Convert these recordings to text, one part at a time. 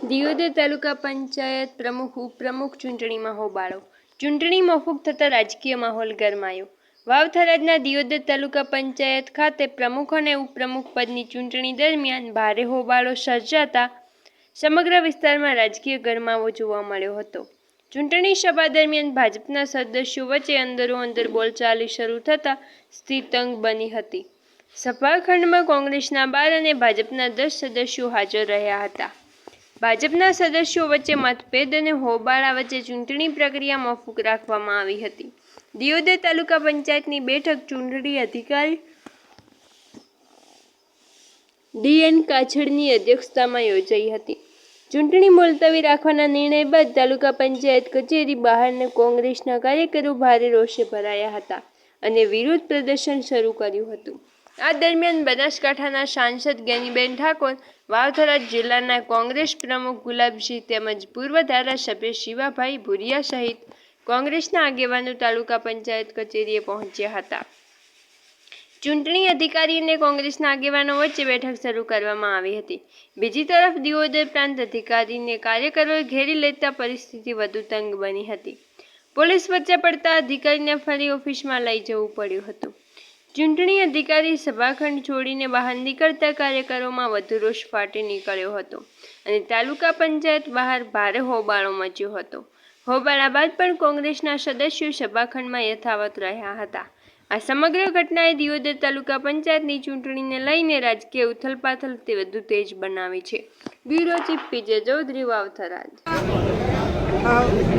દિયોદર તાલુકા પંચાયત પ્રમુખ ઉપપ્રમુખ ચૂંટણીમાં હોબાળો. ચૂંટણી મોકૂફ થતાં રાજકીય માહોલ ગરમાયો. વાવ-થરાદના દિયોદર તાલુકા પંચાયત ખાતે પ્રમુખ અને ઉપપ્રમુખ પદની ચૂંટણી દરમિયાન ભારે હોબાળો સર્જાતા સમગ્ર વિસ્તારમાં રાજકીય ગરમાવો જોવા મળ્યો હતો. ચૂંટણી સભા દરમિયાન ભાજપના સદસ્યો વચ્ચે અંદરોઅંદર બોલચાલી શરૂ થતાં સ્થિતિ તંગ બની હતી. સભાખંડમાં કોંગ્રેસના 12 અને ભાજપના 10 સદસ્યો હાજર રહ્યા હતા. ભાજપના સદસ્યો વચ્ચે મતભેદ અને હોબાળા વચ્ચે ચૂંટણી પ્રક્રિયા મોકૂફ રાખવામાં આવી હતી. દિયોદર તાલુકા પંચાયતની બેઠક ચૂંટણી અધિકારી ડી.એન. કાછડની અધ્યક્ષતામાં યોજાઈ હતી. ચૂંટણી મુલતવી રાખવાના નિર્ણય બાદ તાલુકા પંચાયત કચેરી બહારના કોંગ્રેસના કાર્યકરો ભારે રોષે ભરાયા હતા અને વિરોધ પ્રદર્શન શરૂ કર્યું હતું. આ દરમિયાન બનાસકાંઠાના સાંસદ જ્ઞાનીબેન ઠાકોર, વાવ-થરાદ જિલ્લાના કોંગ્રેસ પ્રમુખ ગુલાબસિંહ તેમજ પૂર્વ ધારાસભ્ય શિવાભાઈ ભુરિયા સહિત કોંગ્રેસના આગેવાનો તાલુકા પંચાયત કચેરીએ પહોંચ્યા હતા. ચૂંટણી અધિકારી અને કોંગ્રેસના આગેવાનો વચ્ચે બેઠક શરૂ કરવામાં આવી હતી. બીજી તરફ દિયોદર પ્રાંત અધિકારીને કાર્યકરોએ ઘેરી લેતા પરિસ્થિતિ વધુ તંગ બની હતી. પોલીસ વચ્ચે પડતા અધિકારીને ફરી ઓફિસમાં લઈ જવું પડ્યું હતું. ચૂંટણી અધિકારી સભાખંડ છોડીને બહાર નીકળતા કાર્યકરોમાં વધુ રોષ ફાટી નીકળ્યો હતો અને તાલુકા પંચાયત બહાર ભારે હોબાળો મચ્યો હતો. હોબાળા બાદ પણ કોંગ્રેસના સદસ્યો સભાખંડમાં યથાવત રહ્યા હતા. આ સમગ્ર ઘટનાએ દિયોદર તાલુકા પંચાયતની ચૂંટણીને લઈને રાજકીય ઉથલપાથલ વધુ તેજ બનાવી છે. Bureau chief PJ Chaudhary, Vav Tharad.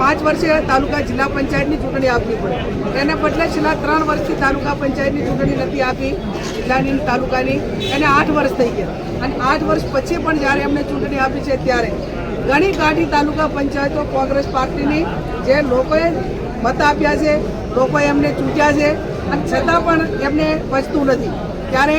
5 વર્ષે તાલુકા જિલ્લા પંચાયતની ચૂંટણી આપવી પડે, એને બદલે છેલ્લા 3 વર્ષથી તાલુકા પંચાયતની ચૂંટણી નથી આપી, જિલ્લાની તાલુકાની. એને 8 વર્ષ થઈ ગયા અને 8 વર્ષ પછી પણ જ્યારે એમને ચૂંટણી આપી છે ત્યારે ઘણી ગાડી તાલુકા પંચાયતો કોંગ્રેસ પાર્ટીની જે લોકોએ મત આપ્યા છે, લોકોએ એમને ચૂંટ્યા છે અને છતાં પણ એમને પચતું નથી. ત્યારે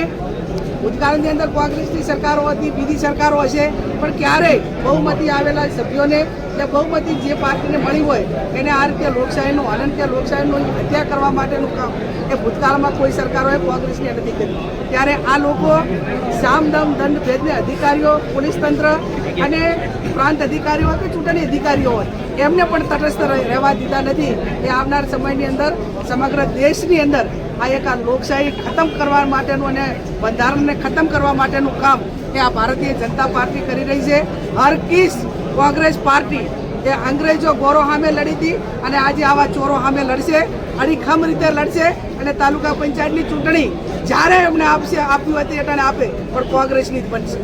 ભૂતકાળની અંદર કોંગ્રેસની સરકારો હતી, બીજી સરકારો હશે, પણ ક્યારેય બહુમતી આવેલા સભ્યોને કે બહુમતી જે પાર્ટીને મળી હોય એને આ રીતે લોકશાહીનું હનન કે લોકશાહીનું હત્યા કરવા માટેનું કામ એ ભૂતકાળમાં કોઈ સરકારોએ કોંગ્રેસને નથી કર્યું. ત્યારે આ લોકો સામદમ દંડ ભેદને અધિકારીઓ, પોલીસ તંત્ર અને પ્રાંત અધિકારીઓ કે ચૂંટણી અધિકારીઓ હોય એમને પણ તટસ્થ રહેવા દીધા નથી. એ આવનાર સમયની અંદર સમગ્ર દેશની અંદર આ લોકશાહી ખતમ કરવા માટેનું અને બંધારણને ખતમ કરવા માટેનું કામ એ આ ભારતીય જનતા પાર્ટી કરી રહી છે. હર કિસ કોંગ્રેસ પાર્ટી એ અંગ્રેજો ગોરો સામે લડી હતી અને આજે આવા ચોરો સામે લડશે, અડીખમ રીતે લડશે અને તાલુકા પંચાયતની ચૂંટણી જ્યારે એમને આપ્યું હતી એટલે આપે પણ કોંગ્રેસની જ બનશે.